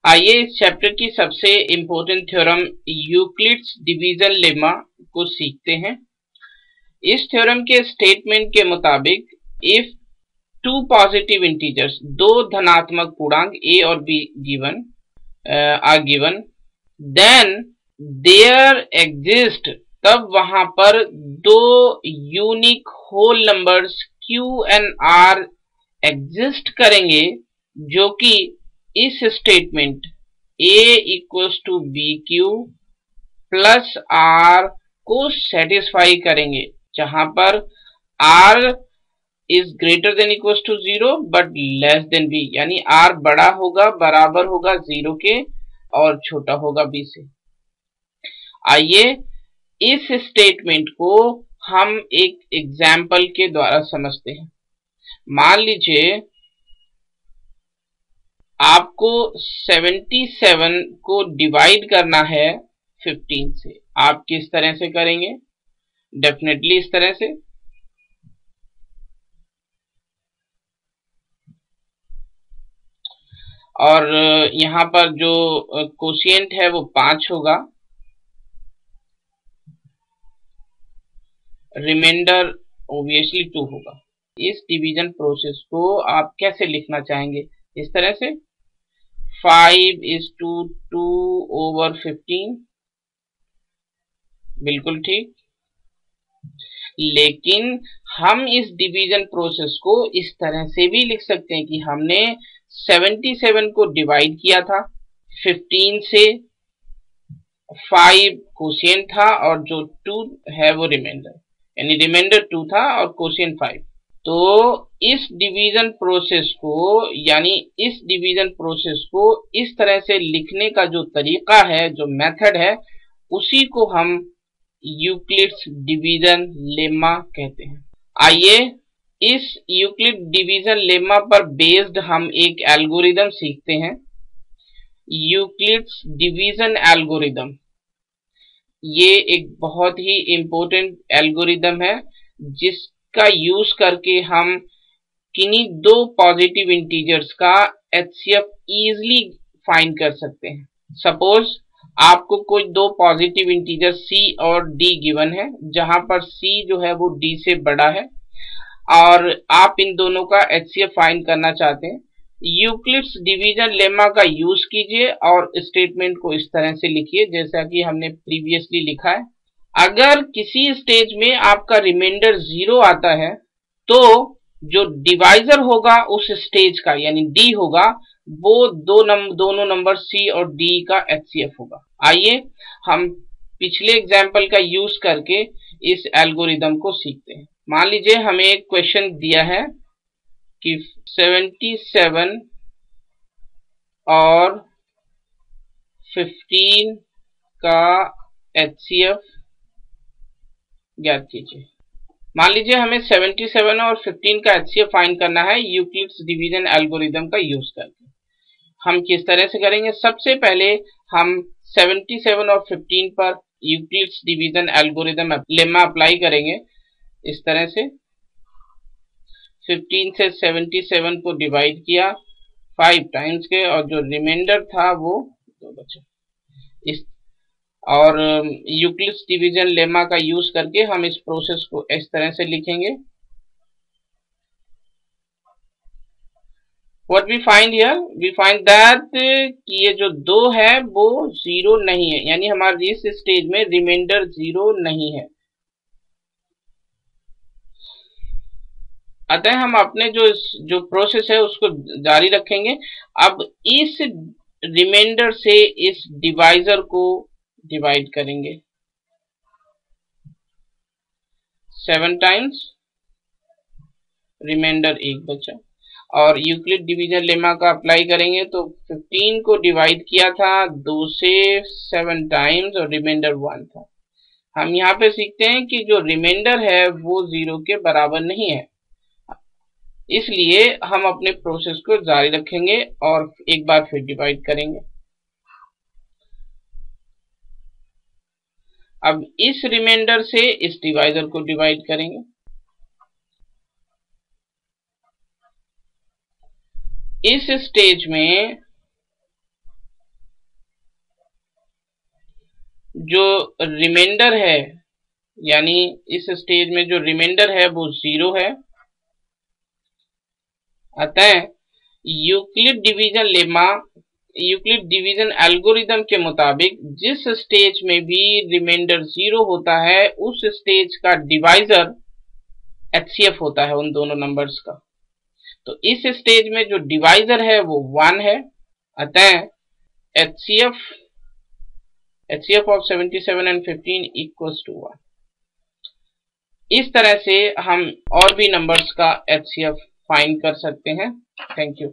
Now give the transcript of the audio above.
आइए इस चैप्टर की सबसे important theorem Euclid's division lemma को सीखते हैं। इस थ्योरम के स्टेटमेंट के मुताबिक इफ टू पॉजिटिव इंटीजर्स, दो धनात्मक पूर्णांक a और b given are given, then there exist, तब वहां पर दो unique whole numbers q and r exist करेंगे जो कि इस statement a equals to b q plus r को सेटिस्फाई करेंगे, जहां पर r is greater than equals to 0 but less than b, यानी r बड़ा होगा, बराबर होगा 0 के और छोटा होगा b से। आइए इस स्टेटमेंट को हम एक एग्जाम्पल के द्वारा समझते हैं। मान लीजिए आपको 77 को डिवाइड करना है 15 से। आप किस तरह से करेंगे? डेफिनेटली इस तरह से। और यहां पर जो कोशिएंट है वो 5 होगा, रिमाइंडर ऑब्वियसली 2 होगा। इस डिवीजन प्रोसेस को आप कैसे लिखना चाहेंगे? इस तरह से 5 is to 2 over 15, बिल्कुल ठीक। लेकिन हम इस डिवीजन प्रोसेस को इस तरह से भी लिख सकते हैं कि हमने 77 को डिवाइड किया था 15 से, 5 कोशिएंट था और जो 2 है वो रिमाइंडर, यानी रिमाइंडर 2 था और कोशिएंट 5। तो इस डिवीजन प्रोसेस को, यानी इस डिवीजन प्रोसेस को इस तरह से लिखने का जो तरीका है, जो मेथड है, उसी को हम यूक्लिड्स डिवीजन लेमा कहते हैं। आइए इस यूक्लिड डिवीजन लेमा पर बेस्ड हम एक एल्गोरिदम सीखते हैं, यूक्लिड्स डिवीजन एल्गोरिदम। ये एक बहुत ही इंपॉर्टेंट एल्गोरिदम है जिसका यूज करके हम किन्हीं दो पॉजिटिव इंटीजर्स का एचसीएफ इजीली फाइंड कर सकते हैं। सपोज आपको कोई दो पॉजिटिव इंटीजर c और d गिवन है, जहां पर c जो है वो d से बड़ा है और आप इन दोनों का एचसीएफ फाइंड करना चाहते हैं। यूक्लिड्स डिवीजन लेमा का यूज कीजिए और स्टेटमेंट को इस तरह से लिखिए जैसा कि हमने प्रीवियसली लिखा है। अगर किसी स्टेज में आपका रिमाइंडर 0 आता है तो जो डिवाइजर होगा उस स्टेज का, यानी d होगा, वो दोनों नंबर c और d का एचसीएफ होगा। आइए हम पिछले एग्जाम्पल का यूज करके इस एल्गोरिदम को सीखते हैं। मान लीजिए हमें एक क्वेश्चन दिया है कि 77 और 15 का एचसीएफ ज्ञात कीजिए। मान लीजिए हमें 77 और 15 का एचसीएफ फाइंड करना है यूक्लिड्स डिवीजन एल्गोरिदम का यूज करके। हम किस तरह से करेंगे? सबसे पहले हम 77 और 15 पर Euclid's division algorithm lemma apply करेंगे इस तरह से। 15 से 77 को डिवाइड किया 5 टाइम्स के और जो रिमाइंडर था वो 2 बचा। इस और यूक्लिड्स डिवीजन लेमा का यूज करके हम इस प्रोसेस को इस तरह से लिखेंगे। What we find here? We find that कि ये जो 2 है वो 0 नहीं है, यानी हमारे इस स्टेज में रिमाइंडर 0 नहीं है। अतः हम अपने जो प्रोसेस है उसको जारी रखेंगे। अब इस रिमाइंडर से इस डिवाइजर को डिवाइड करेंगे 7 टाइम्स, रिमाइंडर 1 बचा। और यूक्लिड डिवीजन लेमा का अप्लाई करेंगे तो 15 को डिवाइड किया था 2 से 7 टाइम्स और रिमाइंडर 1 था। हम यहाँ पे सीखते हैं कि जो रिमाइंडर है वो 0 के बराबर नहीं है, इसलिए हम अपने प्रोसेस को जारी रखेंगे और एक बार फिर डिवाइड करेंगे। अब इस रिमाइंडर से इस डिवाइजर को डिवाइड करेंगे। इस स्टेज में जो रिमाइंडर है, यानी इस स्टेज में जो रिमाइंडर है वो 0 है। अतः Euclid division lemma, Euclid division algorithm के मुताबिक जिस स्टेज में भी रिमाइंडर 0 होता है उस स्टेज का डिवाइजर HCF होता है उन दोनों नंबर्स का। तो इस स्टेज में जो डिवाइजर है वो 1 है। अतः HCF of 77 and 15 equals to 1। इस तरह से हम और भी नंबर्स का HCF फाइंड कर सकते हैं। Thank you.